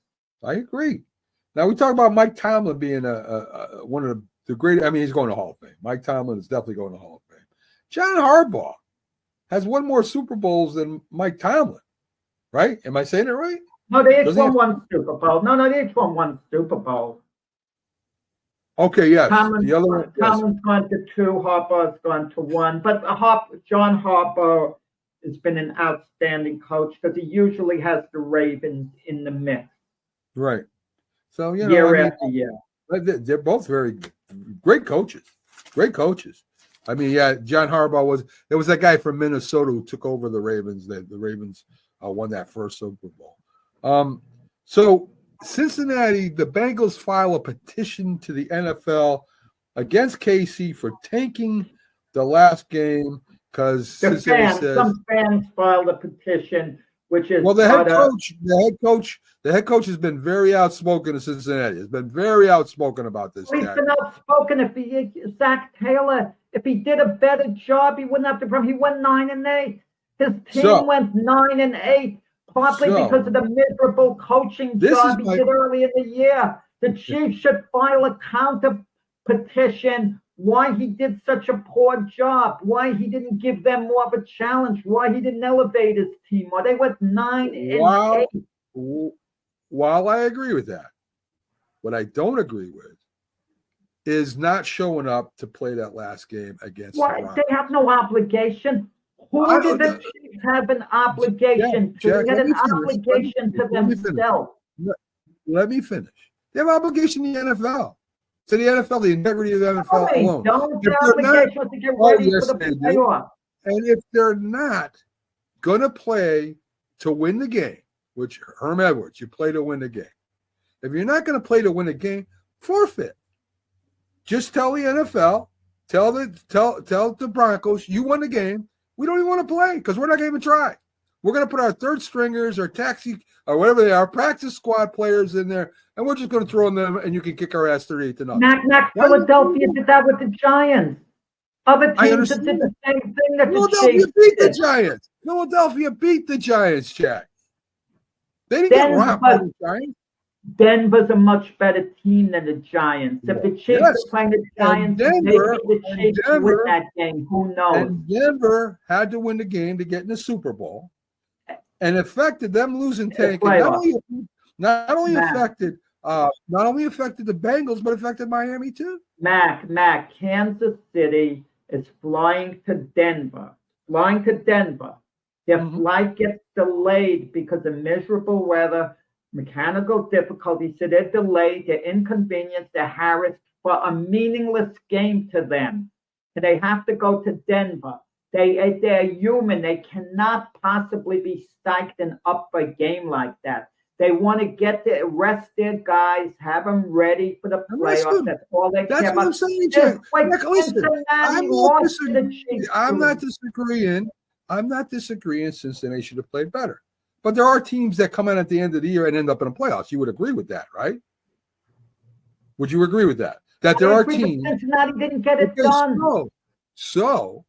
I agree. Now, we talk about Mike Tomlin being one of the great. I mean, he's going to Hall of Fame. Mike Tomlin is definitely going to Hall of Fame. John Harbaugh has won more Super Bowls than Mike Tomlin, right? Am I saying it right? No, they each won one Super Bowl. No, they each won one Super Bowl. Okay, yes. Tomlin's The other one, Tomlin's gone to 2, Harbaugh's gone to 1. But John Harbaugh has been an outstanding coach because he usually has the Ravens in the mix. Right. So, year after year. They're both very great coaches. Great coaches. I mean, yeah, John Harbaugh there was that guy from Minnesota who took over the Ravens. The Ravens won that first Super Bowl. So Cincinnati, the Bengals file a petition to the NFL against KC for tanking the last game because some fans filed a petition, which is the head coach has been very outspoken in Cincinnati. Has been very outspoken about this. He's been outspoken. Zach Taylor, if he did a better job, he wouldn't have to. He went 9-8. His team went 9-8. Partly because of the miserable coaching job he did early in the year. The Chiefs should file a counter petition why he did such a poor job, why he didn't give them more of a challenge, why he didn't elevate his team, why they went 9-8. While I agree with that, what I don't agree with is not showing up to play that last game against the Broncos. They have no obligation. Who did the Chiefs have an obligation to? They had an obligation to themselves. Let me finish. They have an obligation to the NFL. To the NFL, the integrity of the NFL alone. Don't have obligation to get ready for the playoff. And if they're not going to play to win the game, which Herm Edwards, you play to win the game. If you're not going to play to win the game, forfeit. Just tell the NFL, tell the Broncos, you won the game. We don't even want to play because we're not going to even try. We're going to put our third stringers or taxi or whatever they are, practice squad players in there, and we're just going to throw them and you can kick our ass 38-0. Philadelphia did that with the Giants. Other teams did the same thing that the Chiefs beat the Giants. Philadelphia beat the Giants, Jack. They didn't get robbed by the Giants. Denver's a much better team than the Giants. If the Chiefs are playing the Giants, maybe the Chiefs win that game. Who knows? And Denver had to win the game to get in the Super Bowl, and affected them losing tank. Not only affected the Bengals, but affected Miami too. Mac, Kansas City is flying to Denver. Their flight gets delayed because of miserable weather, mechanical difficulties. So they're delayed, they're inconvenienced, they're harassed for a meaningless game to them. And they have to go to Denver. They're human. They cannot possibly be psyched and up for a game like that. They want to rest their guys, have them ready for the playoffs. That's all they care about. That's what I'm saying, Jack. I'm not disagreeing Cincinnati should have played better. But there are teams that come in at the end of the year and end up in the playoffs. You would agree with that, right? Would you agree with that? That there are teams. Cincinnati didn't get it done. So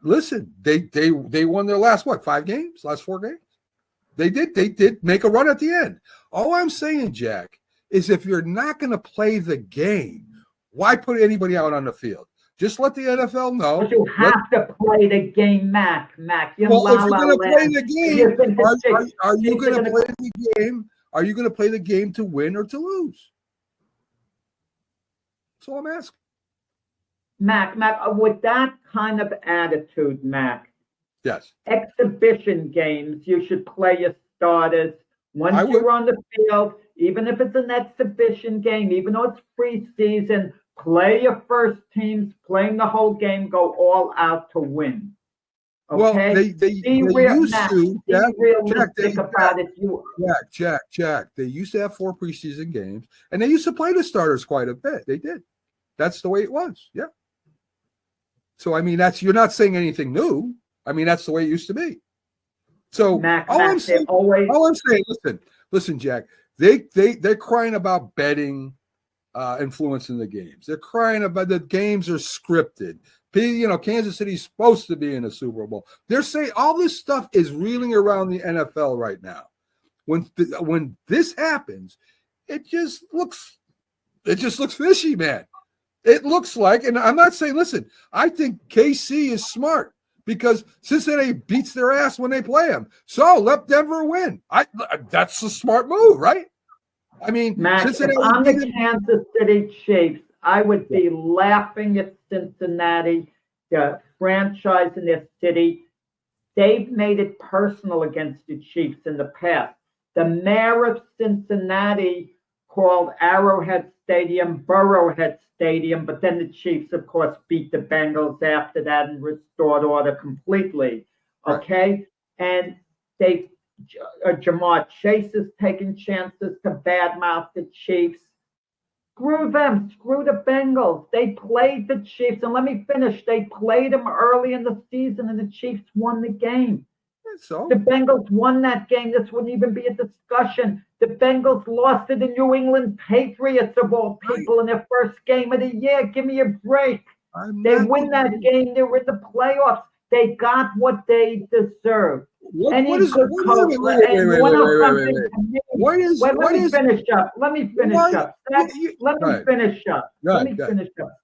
listen, they won their last 4 games? They did make a run at the end. All I'm saying, Jack, is if you're not going to play the game, why put anybody out on the field? Just let the NFL know. But you have to play the game, Mac. If you're going to play the game, are you going to play the game? Are you going to play the game to win or to lose? That's all I'm asking. Mac, with that kind of attitude, Mac. Yes. Exhibition games, you should play your starters. Once you're on the field, even if it's an exhibition game, even though it's preseason, play your first teams, playing the whole game, go all out to win. Okay? Well, they used to. Jack. They used to have 4 preseason games, and they used to play the starters quite a bit. They did. That's the way it was. Yeah. So I mean, you're not saying anything new. I mean, that's the way it used to be. So all I'm saying, listen, Jack. They're crying about betting, influencing the games. They're crying about the games are scripted. Kansas City's supposed to be in a Super Bowl. They're saying all this stuff is reeling around the NFL right now. When this happens, it just looks fishy, man. It looks like, and I'm not saying, listen, I think KC is smart because Cincinnati beats their ass when they play them. So let Denver win. That's a smart move, right? I mean, Max, if I'm the Kansas City Chiefs, I would be laughing at Cincinnati, the franchise in their city. They've made it personal against the Chiefs in the past. The mayor of Cincinnati called Arrowhead Stadium Burrowhead Stadium, but then the Chiefs, of course, beat the Bengals after that and restored order completely. Okay? And Jamar Chase is taking chances to badmouth the Chiefs. Screw them. Screw the Bengals. They played the Chiefs. And let me finish. They played them early in the season, and the Chiefs won the game. So the Bengals won that game. This wouldn't even be a discussion. The Bengals lost to the New England Patriots, of all people, in their first game of the year. Give me a break. They win that game. They were in the playoffs. They got what they deserved. Let me finish up.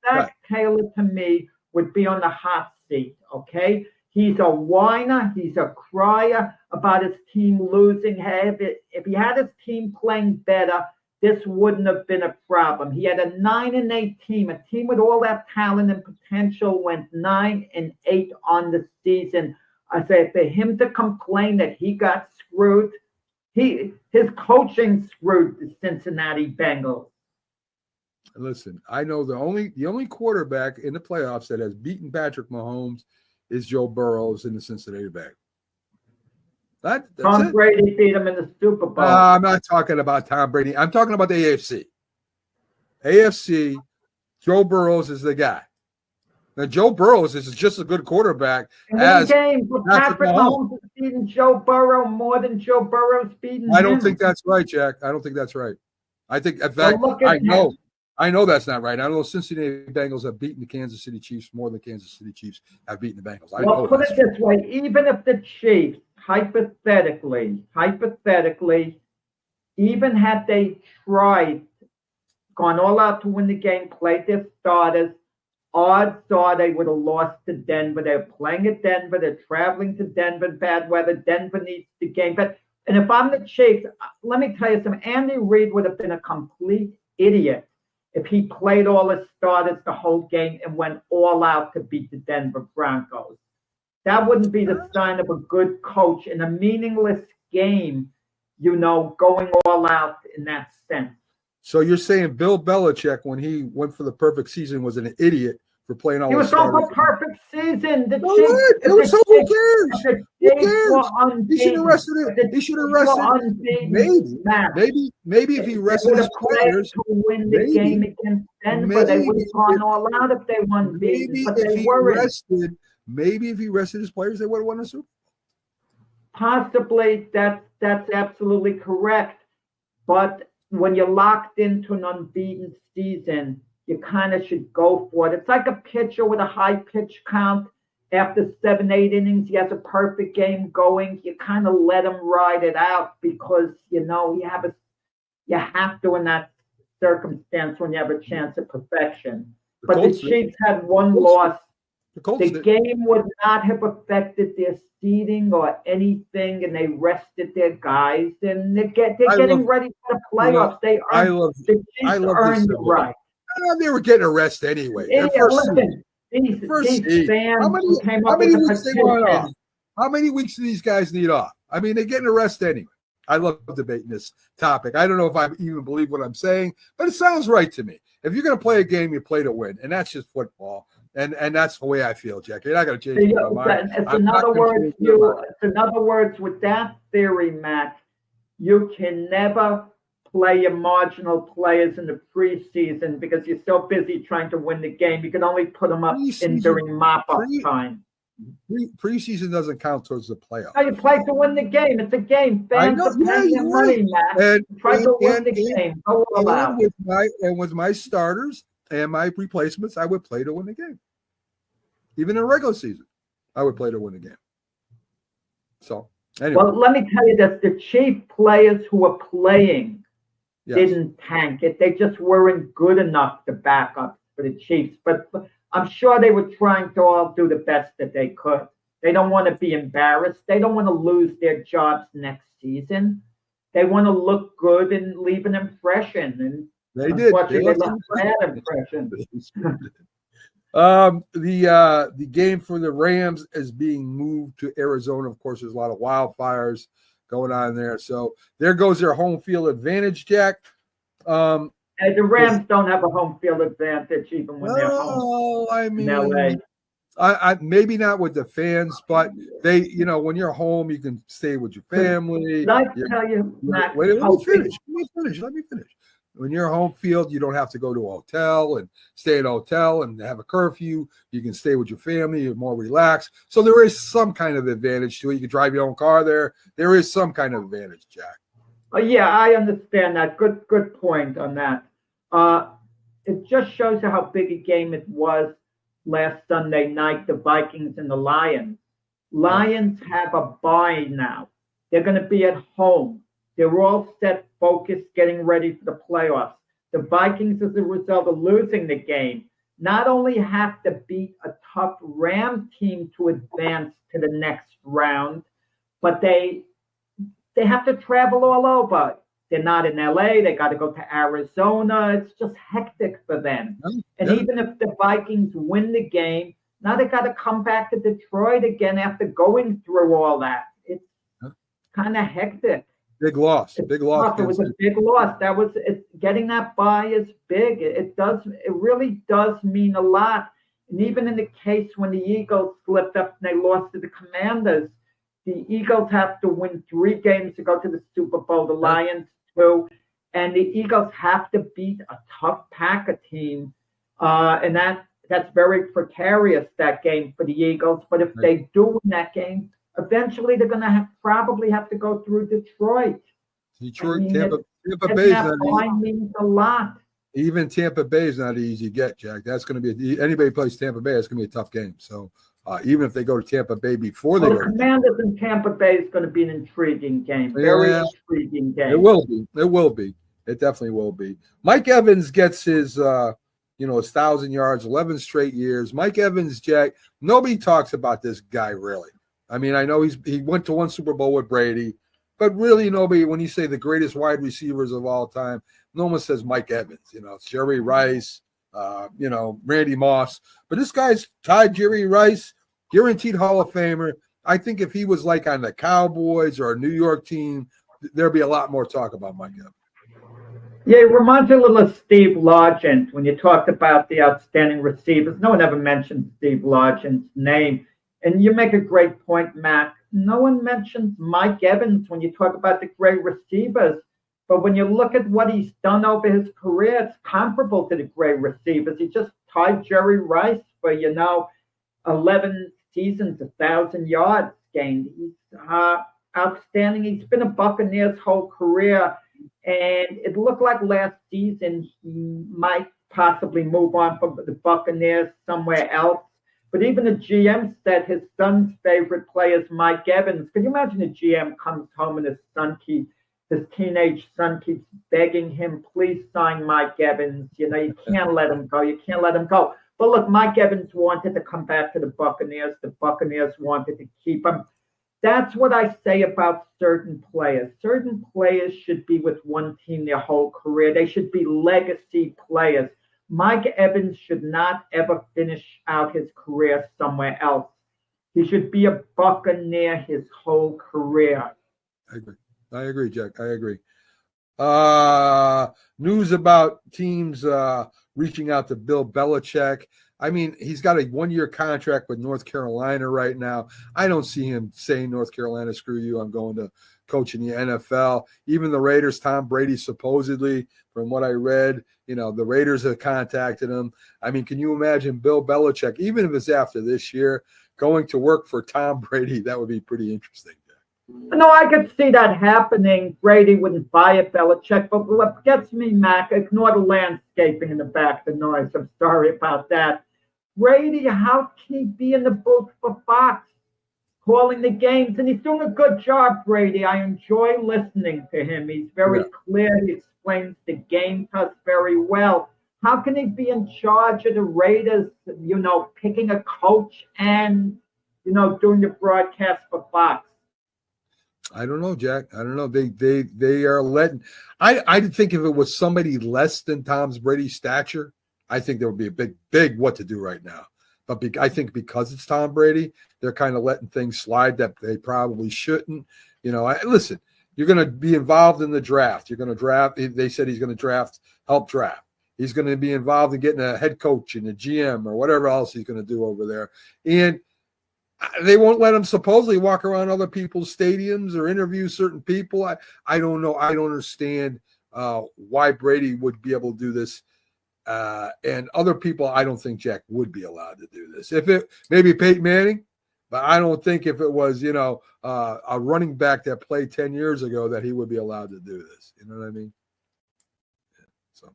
Zach Taylor, to me, would be on the hot seat, okay? He's a whiner. He's a crier about his team losing. If he had his team playing better, this wouldn't have been a problem. He had a 9-8 team. A team with all that talent and potential went 9-8 on the season. I say for him to complain that he got screwed, his coaching screwed the Cincinnati Bengals. Listen, I know the only quarterback in the playoffs that has beaten Patrick Mahomes is Joe Burrows in the Cincinnati Bengals. Tom Brady beat him in the Super Bowl. I'm not talking about Tom Brady. I'm talking about the AFC. AFC, Joe Burrows is the guy. Now, Joe Burrows is just a good quarterback as Patrick Mahomes is beating Joe Burrow more than Joe Burrow's beating I don't think that's right, Jack. I don't think that's right. I think, in fact, I know that's not right. I know Cincinnati Bengals have beaten the Kansas City Chiefs more than Kansas City Chiefs have beaten the Bengals. Well, put it this way. Even if the Chiefs, hypothetically, even had they gone all out to win the game, played their starters, odds are they would have lost to Denver. They're playing at Denver. They're traveling to Denver in bad weather. Denver needs the game. And if I'm the Chiefs, let me tell you something. Andy Reid would have been a complete idiot if he played all his starters the whole game and went all out to beat the Denver Broncos. That wouldn't be the sign of a good coach in a meaningless game, going all out in that sense. So you're saying Bill Belichick, when he went for the perfect season, was an idiot for playing all his starters? He was on a perfect season. Who cares? He should have rested it. He should have rested. Maybe if he rested his players to win the game against Denver, they would have gone all out if they won. Maybe if he rested his players, they would have won the Super Bowl. Possibly, that's absolutely correct. But when you're locked into an unbeaten season, you kind of should go for it. It's like a pitcher with a high pitch count. After 7-8 innings, he has a perfect game going. You kind of let him ride it out because, you have to in that circumstance when you have a chance at perfection. But the Chiefs had one loss. The game would not have affected their seeding or anything, and they rested their guys, and they're getting ready for the playoffs. The Chiefs earned it right. They were getting a rest anyway. These fans How many weeks do these guys need off? I mean, they're getting a rest anyway. I love debating this topic. I don't know if I even believe what I'm saying, but it sounds right to me. If you're going to play a game, you play to win, and that's just football. And that's the way I feel, Jack. You're not going to change my mind. In other words, with that theory, Matt, you can never play your marginal players in the preseason because you're so busy trying to win the game. You can only put them up in during mop-up time. Preseason doesn't count towards the playoff. No, you play to win the game. It's a game. Fans are paying their money, Matt. Try to win the game. Go all out. With my starters and my replacements, I would play to win the game. Even in regular season, I would play to win the game. So, anyway. Well, let me tell you this. The Chief players who were playing didn't tank it. They just weren't good enough to back up for the Chiefs. But I'm sure they were trying to all do the best that they could. They don't want to be embarrassed. They don't want to lose their jobs next season. They want to look good and leave an impression. And they did. They left a bad impression. The game for the Rams is being moved to Arizona. Of course, there's a lot of wildfires going on there. So there goes their home field advantage, Jack. And the Rams don't have a home field advantage even when they're home. I mean, in LA. I maybe not with the fans, but they, when you're home, you can stay with your family. Let me tell you, Matt, let me finish. When you're home field, you don't have to go to a hotel and stay at a hotel and have a curfew. You can stay with your family. You're more relaxed. So there is some kind of advantage to it. You can drive your own car there. There is some kind of advantage, Jack. Yeah, I understand that. Good point on that. It just shows you how big a game it was last Sunday night, the Vikings and the Lions. Lions have a bye now. They're going to be at home. They're all set, focused, getting ready for the playoffs. The Vikings, as a result of losing the game, not only have to beat a tough Ram team to advance to the next round, but they have to travel all over. They're not in LA. They got to go to Arizona. It's just hectic for them. And even if the Vikings win the game, now they got to come back to Detroit again after going through all that. It's kind of hectic. Big loss. Big loss. It was a big loss. Getting that bye is big. It really does mean a lot. And even in the case when the Eagles slipped up and they lost to the Commanders, the Eagles have to win 3 games to go to the Super Bowl. The Lions too, and the Eagles have to beat a tough Packer team, and that's very precarious, that game for the Eagles. But if they do win that game, eventually they're going to probably have to go through Detroit. Tampa Bay means a lot. Even Tampa Bay is not easy to get, Jack. That's going to be anybody plays Tampa Bay. It's going to be a tough game. So even if they go to Tampa Bay before they go, the Commanders in Tampa Bay is going to be an intriguing game. Very intriguing game. It will be. It will be. It definitely will be. Mike Evans gets his 1,000 yards, 11 straight years. Mike Evans, Jack. Nobody talks about this guy really. I mean, I know he went to 1 Super Bowl with Brady, but really nobody. When you say the greatest wide receivers of all time, no one says Mike Evans. It's Jerry Rice. Randy Moss, but this guy's tied Jerry Rice, guaranteed Hall of Famer. I think if he was like on the Cowboys or a New York team, there'd be a lot more talk about Mike Evans. Yeah, it reminds me a little of Steve Largent when you talked about the outstanding receivers. No one ever mentioned Steve Largent's name. And you make a great point, Matt. No one mentions Mike Evans when you talk about the great receivers. But when you look at what he's done over his career, it's comparable to the great receivers. He just tied Jerry Rice for, 11 seasons, 1,000 yards gained. He's outstanding. He's been a Buccaneers whole career. And it looked like last season he might possibly move on from the Buccaneers somewhere else. But even the GM said his son's favorite player is Mike Evans. Can you imagine a GM comes home and his teenage son keeps begging him, please sign Mike Evans. You can't let him go. You can't let him go. But look, Mike Evans wanted to come back to the Buccaneers. The Buccaneers wanted to keep him. That's what I say about certain players. Certain players should be with one team their whole career. They should be legacy players. Mike Evans should not ever finish out his career somewhere else. He should be a Buccaneer his whole career. I agree, Jack. I agree. News about teams reaching out to Bill Belichick. I mean, he's got a 1-year contract with North Carolina right now. I don't see him saying, North Carolina, screw you. I'm going to coach in the NFL. Even the Raiders, Tom Brady, supposedly, from what I read, the Raiders have contacted him. I mean, can you imagine Bill Belichick, even if it's after this year, going to work for Tom Brady? That would be pretty interesting. No, I could see that happening. Brady wouldn't buy it, Belichick. But what gets me, Mac, ignore the landscaping in the back, the noise. I'm sorry about that. Brady, how can he be in the booth for Fox, calling the games? And he's doing a good job, Brady. I enjoy listening to him. He's very clear. He explains the game to us very well. How can he be in charge of the Raiders, picking a coach and, doing the broadcast for Fox? I don't know, Jack. I don't know. They are letting. I think if it was somebody less than Tom Brady's stature, I think there would be a big what to do right now. But I think because it's Tom Brady, they're kind of letting things slide that they probably shouldn't. Listen, you're going to be involved in the draft. You're going to draft. They said he's going to help draft. He's going to be involved in getting a head coach and a GM or whatever else he's going to do over there. And they won't let him supposedly walk around other people's stadiums or interview certain people. I don't know. I don't understand why Brady would be able to do this. And other people, I don't think Jack would be allowed to do this. If it maybe Peyton Manning, but I don't think if it was, a running back that played 10 years ago that he would be allowed to do this. You know what I mean? Yeah.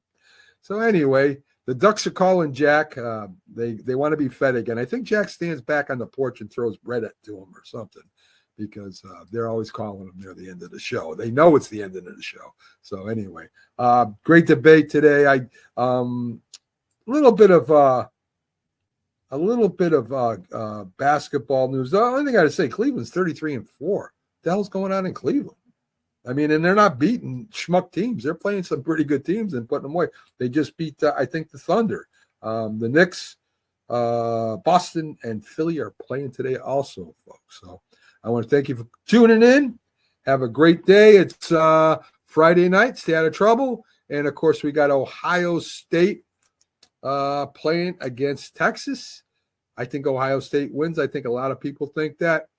So anyway, the Ducks are calling Jack. They want to be fed again. I think Jack stands back on the porch and throws bread to him or something because they're always calling him near the end of the show. They know it's the end of the show. So anyway, great debate today. A little bit of basketball news. The only thing I got to say, Cleveland's 33-4. What the hell's going on in Cleveland? I mean, and they're not beating schmuck teams. They're playing some pretty good teams and putting them away. They just beat, I think, the Thunder. The Knicks, Boston, and Philly are playing today also, folks. So I want to thank you for tuning in. Have a great day. It's Friday night. Stay out of trouble. And, of course, we got Ohio State playing against Texas. I think Ohio State wins. I think a lot of people think that.